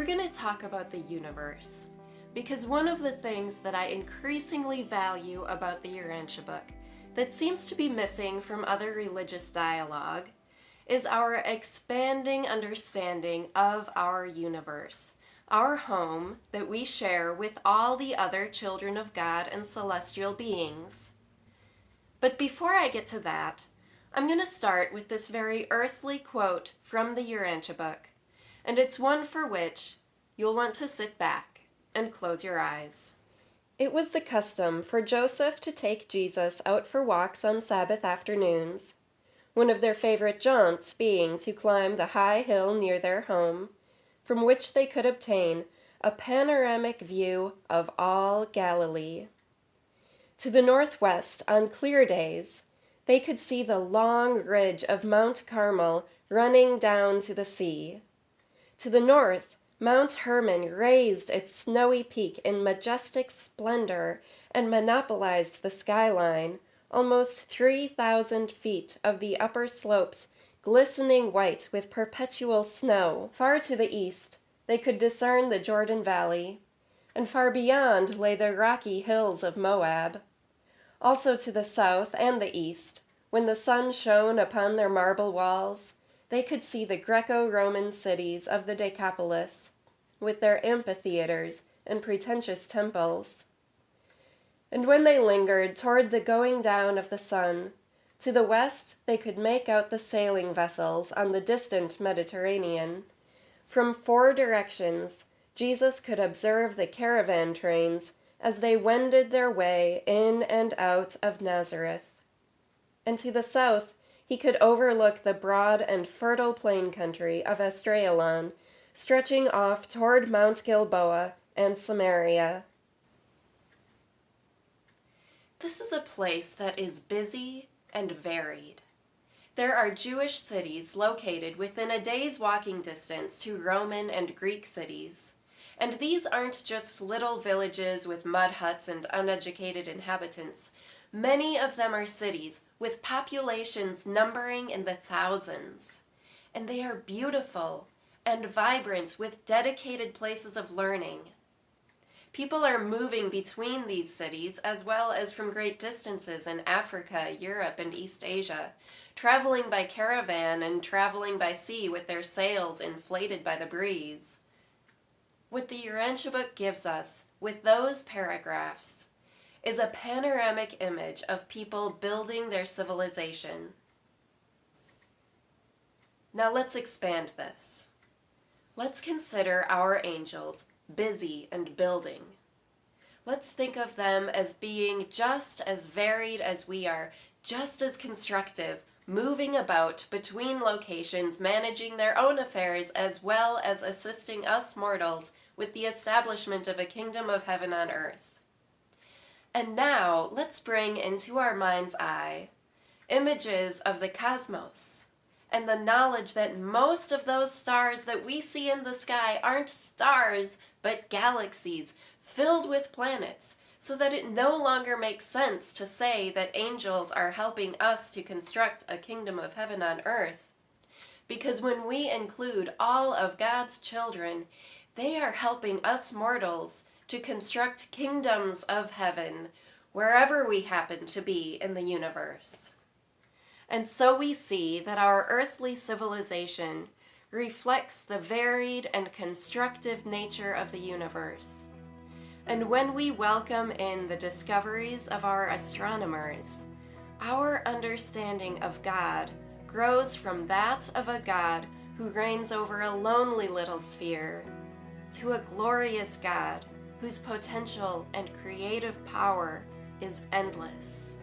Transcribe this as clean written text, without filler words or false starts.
we're going to talk about the universe, because one of the things that I increasingly value about the Urantia book that seems to be missing from other religious dialogue is our expanding understanding of our universe, our home that we share with all the other children of God and celestial beings. But before I get to that, I'm going to start with this very earthly quote from the Urantia book, and it's one for which you'll want to sit back and close your eyes. It was the custom for Joseph to take Jesus out for walks on Sabbath afternoons, one of their favorite jaunts being to climb the high hill near their home, from which they could obtain a panoramic view of all Galilee. To the northwest, on clear days, they could see the long ridge of Mount Carmel running down to the sea. To the north, Mount Hermon raised its snowy peak in majestic splendor and monopolized the skyline, almost 3,000 feet of the upper slopes glistening white with perpetual snow. Far to the east, they could discern the Jordan Valley, and far beyond lay the rocky hills of Moab. Also to the south and the east, when the sun shone upon their marble walls, they could see the Greco-Roman cities of the Decapolis, with their amphitheaters and pretentious temples. And when they lingered toward the going down of the sun, to the west they could make out the sailing vessels on the distant Mediterranean. From 4 directions, Jesus could observe the caravan trains as they wended their way in and out of Nazareth. And to the south, he could overlook the broad and fertile plain country of Esdraelon, stretching off toward Mount Gilboa and Samaria. This is a place that is busy and varied. There are Jewish cities located within a day's walking distance to Roman and Greek cities. And these aren't just little villages with mud huts and uneducated inhabitants. Many of them are cities with populations numbering in the thousands. And they are beautiful and vibrant with dedicated places of learning. People are moving between these cities as well as from great distances in Africa, Europe, and East Asia, traveling by caravan and traveling by sea with their sails inflated by the breeze. What the Urantia book gives us with those paragraphs is a panoramic image of people building their civilization. Now let's expand this. Let's consider our angels busy and building. Let's think of them as being just as varied as we are, just as constructive, moving about between locations, managing their own affairs as well as assisting us mortals with the establishment of a kingdom of heaven on earth. And now, let's bring into our mind's eye images of the cosmos and the knowledge that most of those stars that we see in the sky aren't stars, but galaxies filled with planets, so that it no longer makes sense to say that angels are helping us to construct a kingdom of heaven on earth. Because when we include all of God's children, they are helping us mortals to construct kingdoms of heaven wherever we happen to be in the universe. And so we see that our earthly civilization reflects the varied and constructive nature of the universe. And when we welcome in the discoveries of our astronomers, our understanding of God grows from that of a God who reigns over a lonely little sphere to a glorious God whose potential and creative power is endless.